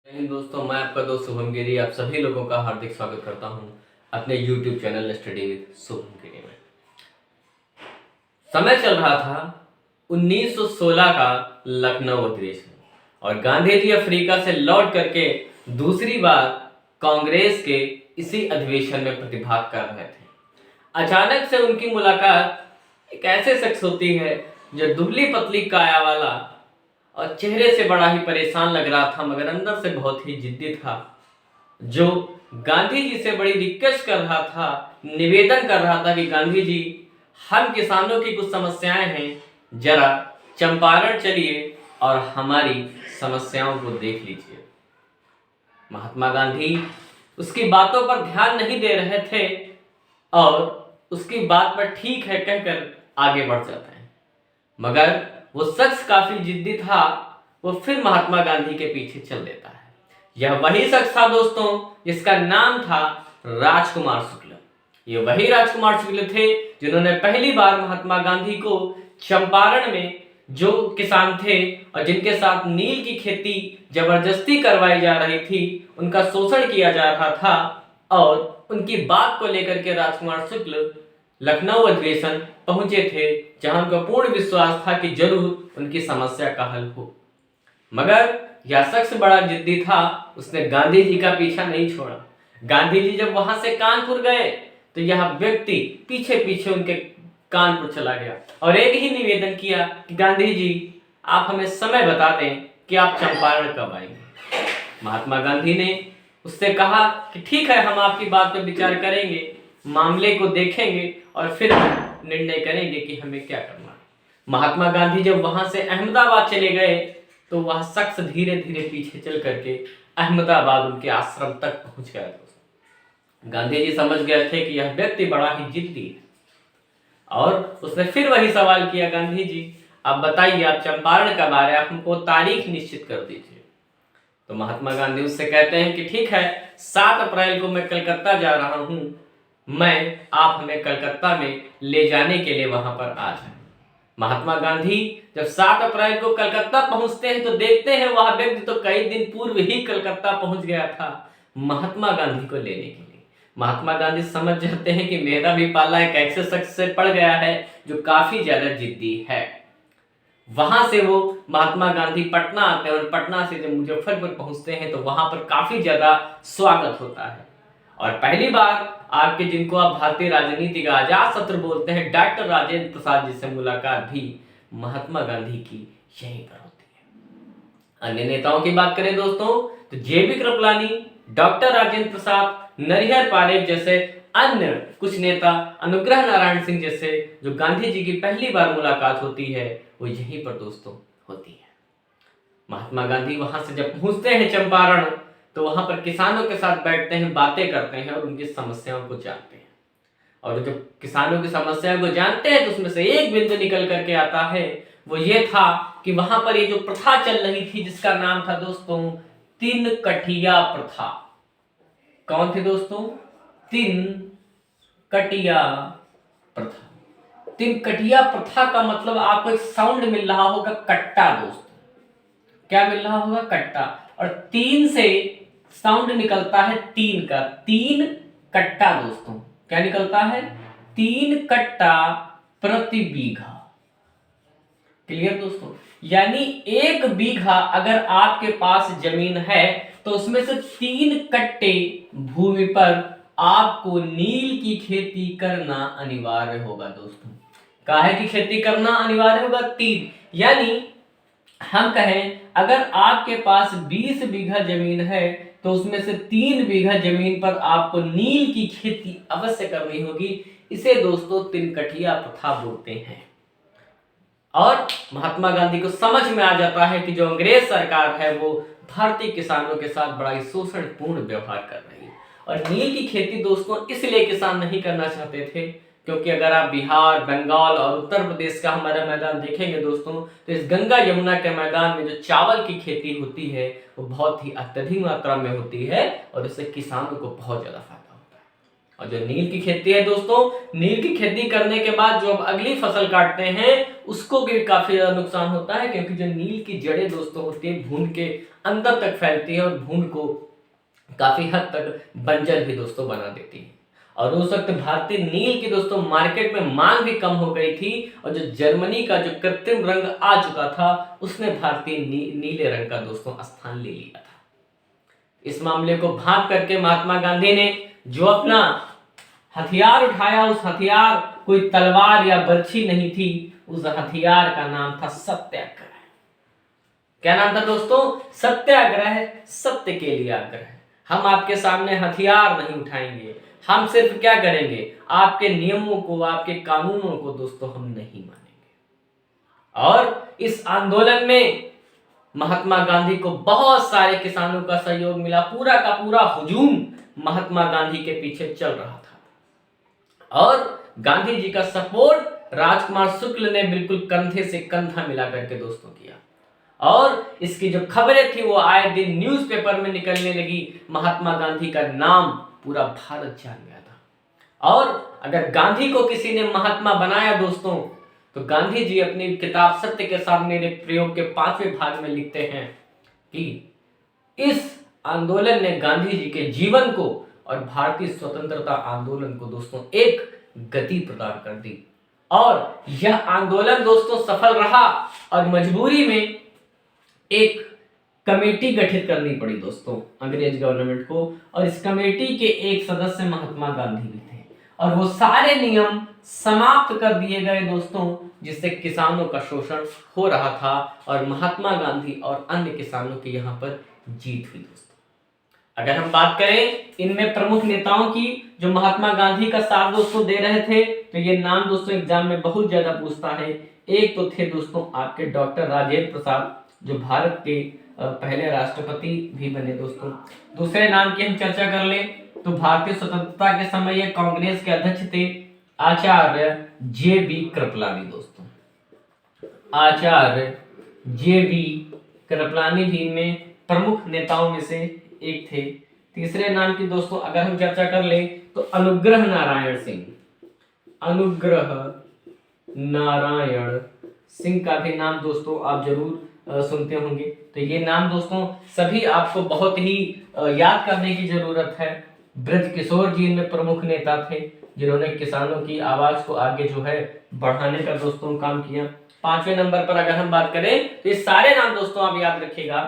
दोस्तों, मैं आपका दोस्त शुभम गिरी आप सभी लोगों का हार्दिक स्वागत करता हूं अपने YouTube channel study with Shubham Giri में। समय चल रहा था 1916 का लखनऊ अधिवेशन और गांधी जी अफ्रीका से लौट करके दूसरी बार कांग्रेस के इसी अधिवेशन में प्रतिभाग कर रहे थे। अचानक से उनकी मुलाकात एक ऐसे शख्स होती है जो दुबली पतली काया वाला और चेहरे से बड़ा ही परेशान लग रहा था, मगर अंदर से बहुत ही जिद्दी था, जो गांधी जी से बड़ी रिक्वेस्ट कर रहा था, निवेदन कर रहा था कि गांधी जी, हम किसानों की कुछ समस्याएं हैं, जरा चंपारण चलिए और हमारी समस्याओं को देख लीजिए। महात्मा गांधी उसकी बातों पर ध्यान नहीं दे रहे थे और उसकी बात पर ठीक है कहकर आगे बढ़ जाते हैं, मगर वो शख्स काफी जिद्दी था। वो फिर महात्मा गांधी के पीछे चल देता है। यह वही शख्स था दोस्तों जिसका नाम था राजकुमार शुक्ल। ये वही राजकुमार शुक्ल थे जिन्होंने पहली बार महात्मा गांधी को चंपारण में जो किसान थे और जिनके साथ नील की खेती जबरदस्ती करवाई जा रही थी, उनका शोषण किया जा रहा था, और उनकी बात को लेकर के राजकुमार शुक्ल लखनऊ अधिवेशन पहुंचे थे, जहां उनको पूर्ण विश्वास था कि जरूर उनकी समस्या का हल हो। मगर यह शख्स बड़ा जिद्दी था, उसने गांधी जी का पीछा नहीं छोड़ा। गांधी जी जब वहां से कानपुर गए तो यह व्यक्ति पीछे पीछे उनके कानपुर चला गया और एक ही निवेदन किया कि गांधी जी, आप हमें समय बता दें कि आप चंपारण कब आएंगे। महात्मा गांधी ने उससे कहा कि ठीक है, हम आपकी बात पर विचार करेंगे, मामले को देखेंगे और फिर निर्णय करेंगे कि हमें क्या करना है। महात्मा गांधी जब वहां से अहमदाबाद चले गए तो वह शख्स धीरे धीरे पीछे चल करके अहमदाबाद उनके आश्रम तक पहुंच गया। गांधी जी समझ गए थे कि यह व्यक्ति बड़ा ही जिद्दी है और उसने फिर वही सवाल किया, गांधी जी आप बताइए, आप चंपारण कब आ रहे हैं, आप हमको तारीख निश्चित कर दीजिए। तो महात्मा गांधी उससे कहते हैं कि ठीक है, 7 अप्रैल को मैं कलकत्ता जा रहा हूं, आप हमें कलकत्ता में ले जाने के लिए वहां पर आ जाए। महात्मा गांधी जब 7 अप्रैल को कलकत्ता पहुंचते हैं तो देखते हैं वह व्यक्ति तो कई दिन पूर्व ही कलकत्ता पहुंच गया था महात्मा गांधी को लेने के लिए। महात्मा गांधी समझ जाते हैं कि मेरा भी पाला एक ऐसे शख्स से पड़ गया है जो काफी ज्यादा जिद्दी है। वहां से वो महात्मा गांधी पटना आते हैं और पटना से जब मुजफ्फरपुर पहुंचते हैं तो वहां पर काफी ज्यादा स्वागत होता है और पहली बार आपके, जिनको आप भारतीय राजनीति का आजाद शत्रु बोलते हैं, डॉक्टर राजेंद्र प्रसाद जी से मुलाकात भी महात्मा गांधी की यहीं पर होती है। अन्य नेताओं की बात करें दोस्तों तो जेबी कृपलानी, डॉक्टर राजेंद्र प्रसाद, नरिहर पारेख जैसे अन्य कुछ नेता, अनुग्रह नारायण सिंह जैसे, जो गांधी जी की पहली बार मुलाकात होती है वो यहीं पर दोस्तों होती है। महात्मा गांधी वहां से जब पहुंचते हैं चंपारण तो वहां पर किसानों के साथ बैठते हैं, बातें करते हैं और उनकी समस्याओं को जानते हैं। और जब किसानों की समस्याओं को जानते हैं तो उसमें से एक बिंदु निकल करके आता है, वो ये था कि वहां पर ये जो प्रथा चल रही थी जिसका नाम था दोस्तों 3 कठिया प्रथा। कौन थी दोस्तों? 3 कटिया प्रथा। 3 कटिया प्रथा का मतलब आपको एक साउंड मिल रहा होगा, कट्टा दोस्तों। क्या मिल रहा होगा? कट्टा। और 3 से साउंड निकलता है 3 का, 3 कट्टा दोस्तों। क्या निकलता है? 3 कट्टा प्रति बीघा। क्लियर दोस्तों? यानी 1 बीघा अगर आपके पास जमीन है तो उसमें से 3 कट्टे भूमि पर आपको नील की खेती करना अनिवार्य होगा दोस्तों। काहे की खेती करना अनिवार्य होगा? 3। यानी हम कहें अगर आपके पास 20 बीघा जमीन है तो उसमें से 3 बीघा जमीन पर आपको नील की खेती अवश्य करनी होगी। इसे दोस्तों 3 कठिया प्रथा बोलते हैं। और महात्मा गांधी को समझ में आ जाता है कि जो अंग्रेज सरकार है वो भारतीय किसानों के साथ बड़ा ही शोषणपूर्ण व्यवहार कर रही है। और नील की खेती दोस्तों इसलिए किसान नहीं करना चाहते थे क्योंकि अगर आप बिहार, बंगाल और उत्तर प्रदेश का हमारा मैदान देखेंगे दोस्तों तो इस गंगा यमुना के मैदान में जो चावल की खेती होती है वो बहुत ही अत्यधिक मात्रा में होती है और इससे किसानों को बहुत ज्यादा फायदा होता है। और जो नील की खेती है दोस्तों, नील की खेती करने के बाद जो अब अगली फसल काटते हैं उसको भी काफी ज्यादा नुकसान होता है क्योंकि जो नील की जड़ें दोस्तों होती है भूमि के अंदर तक फैलती है और भूमि को काफी हद तक बंजर भी दोस्तों बना देती है। और उस वक्त भारतीय नील की दोस्तों मार्केट में मांग भी कम हो गई थी, और जो जर्मनी का जो कृत्रिम रंग आ चुका था उसने भारतीय नीले रंग का दोस्तों स्थान ले लिया था। इस मामले को भांप करके महात्मा गांधी ने जो अपना हथियार उठाया, उस हथियार कोई तलवार या बर्छी नहीं थी, उस हथियार का नाम था सत्याग्रह। क्या नाम था दोस्तों? सत्याग्रह, सत्य के लिए आग्रह। हम आपके सामने हथियार नहीं उठाएंगे, हम सिर्फ क्या करेंगे, आपके नियमों को, आपके कानूनों को दोस्तों हम नहीं मानेंगे। और इस आंदोलन में महात्मा गांधी को बहुत सारे किसानों का सहयोग मिला। पूरा का पूरा हुजूम महात्मा गांधी के पीछे चल रहा था और गांधी जी का सपोर्ट राजकुमार शुक्ल ने बिल्कुल कंधे से कंधा मिला करके दोस्तों किया। और इसकी जो खबरें थी वो आए दिन न्यूज़पेपर में निकलने लगी। महात्मा गांधी का नाम पूरा भारत जान गया था। और अगर गांधी को किसी ने महात्मा बनाया दोस्तों, तो गांधी जी अपनी किताब सत्य के साथ मेरे प्रयोग के 5वें भाग में लिखते हैं कि इस आंदोलन ने गांधी जी के जीवन को और भारतीय स्वतंत्रता आंदोलन को दोस्तों एक गति प्रदान कर दी। और यह आंदोलन दोस्तों सफल रहा और मजबूरी में एक कमेटी गठित करनी पड़ी दोस्तों अंग्रेज गवर्नमेंट को, और इस कमेटी के एक सदस्य महात्मा गांधी भी थे। और वो सारे नियम समाप्त कर दिए गए दोस्तों, जिससे किसानों का शोषण हो रहा था और महात्मा गांधी और अन्य किसानों की यहाँ पर जीत हुई दोस्तों। अगर हम बात करें इनमें प्रमुख नेताओं की जो महात्मा गांधी का साथ दोस्तों दे रहे थे, तो ये नाम दोस्तों एग्जाम में बहुत ज्यादा पूछता है। एक तो थे दोस्तों आपके डॉक्टर राजेंद्र प्रसाद, जो भारत के पहले राष्ट्रपति भी बने दोस्तों। दूसरे नाम की हम चर्चा कर लें तो भारतीय स्वतंत्रता के समय ये कांग्रेस के अध्यक्ष थे आचार्य जे.बी. कृपलानी दोस्तों। आचार्य जे.बी. कृपलानी भी इनमें प्रमुख नेताओं में से एक थे। तीसरे नाम की दोस्तों अगर हम चर्चा कर लें तो अनुग्रह नारायण सिंह। अनुग्रह नारायण सिंह का भी नाम दोस्तों आप जरूर सुनते होंगे। तो ये नाम दोस्तों सभी आपको बहुत ही याद करने की जरूरत है। ब्रज किशोर जी इनमें प्रमुख नेता थे, जिन्होंने किसानों की आवाज को आगे जो है बढ़ाने का दोस्तों काम किया। 5वें नंबर पर अगर हम बात करें तो ये सारे नाम दोस्तों आप याद रखिएगा।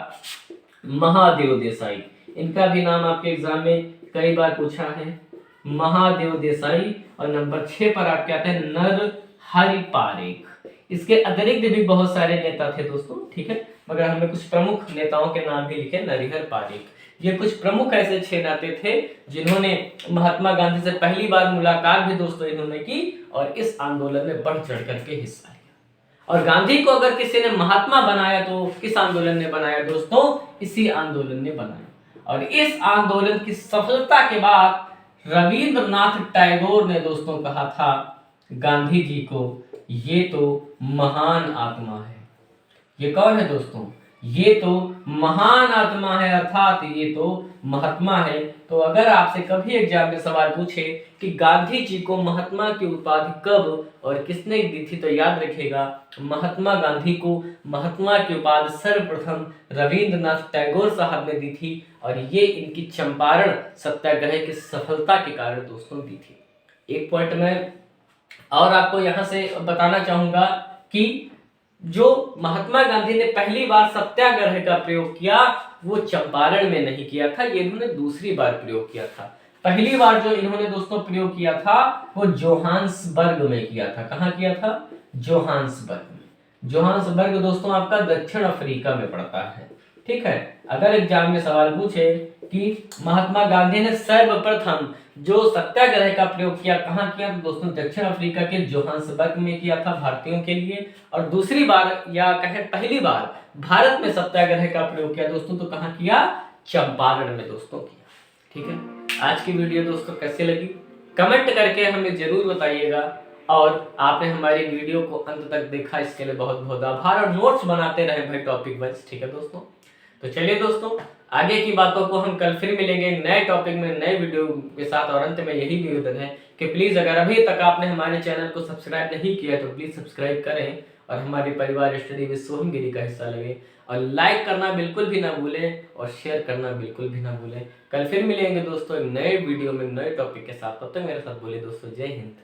महादेव देसाई, इनका भी नाम आपके एग्जाम में कई बार पूछा है, महादेव देसाई। और नंबर 6 पर आपके आते हैं नरहरि पारेख। इसके अतिरिक्त भी बहुत सारे नेता थे दोस्तों, ठीक है, मगर हमने कुछ प्रमुख नेताओं के नाम भी लिखे। नरहरि पारेख, ये कुछ प्रमुख ऐसे 6 नेता थे जिन्होंने महात्मा गांधी से पहली बार मुलाकात भी दोस्तों इन्होंने की और इस आंदोलन में बढ़ चढ़ करके हिस्सा लिया। और गांधी को अगर किसी ने महात्मा बनाया तो किस आंदोलन ने बनाया दोस्तों? इसी आंदोलन ने बनाया। और इस आंदोलन की सफलता के बाद रविंद्रनाथ टैगोर ने दोस्तों कहा था गांधी जी को, ये तो महान आत्मा है। ये कौन है दोस्तों? ये तो महान आत्मा है, अर्थात ये तो महात्मा है। तो अगर आपसे कभी एग्जाम में सवाल पूछे कि गांधी जी को महात्मा की उपाधि कब और किसने दी थी, तो याद रखिएगा महात्मा गांधी को महात्मा की उपाधि सर्वप्रथम रविंद्रनाथ टैगोर साहब ने दी थी, और ये इनकी चंपारण सत्याग्रह की सफलता के कारण दोस्तों दी थी। एक पॉइंट में और आपको यहाँ से बताना चाहूंगा कि जो महात्मा गांधी ने पहली बार सत्याग्रह का प्रयोग किया वो चंपारण में नहीं किया था, ये इन्होंने दूसरी बार प्रयोग किया था। पहली बार जो इन्होंने दोस्तों प्रयोग किया था वो जोहान्सबर्ग में किया था। कहाँ किया था? जोहान्सबर्ग में। जोहान्सबर्ग दोस्तों आपका दक्षिण अफ्रीका में पड़ता है, ठीक है। अगर एग्जाम में सवाल पूछे कि महात्मा गांधी ने सर्वप्रथम जो सत्याग्रह का प्रयोग किया कहाँ किया, तो दोस्तों दक्षिण अफ्रीका के जोहान्सबर्ग में किया था भारतीयों के लिए। और दूसरी बार या कहें पहली बार भारत में सत्याग्रह का प्रयोग किया दोस्तों, तो कहाँ किया? चंपारण में दोस्तों किया, ठीक है। आज की वीडियो दोस्तों कैसी लगी कमेंट करके हमें जरूर बताइएगा। और आपने हमारी वीडियो को अंत तक देखा इसके लिए बहुत बहुत आभार, और नोट्स बनाते रहे भाई टॉपिक वाइज, ठीक है दोस्तों। तो चलिए दोस्तों आगे की बातों को हम कल फिर मिलेंगे नए टॉपिक में नए वीडियो के साथ। और अंत में यही निवेदन है कि प्लीज अगर अभी तक आपने हमारे चैनल को सब्सक्राइब नहीं किया तो प्लीज सब्सक्राइब करें और हमारे परिवार स्टडी विद सोहम गिरी का हिस्सा लगे। और लाइक करना बिल्कुल भी ना भूलें और शेयर करना बिल्कुल भी ना भूलें। कल फिर मिलेंगे दोस्तों एक नए वीडियो में नए टॉपिक के साथ। तब तक मेरे साथ बोले दोस्तों, जय हिंद।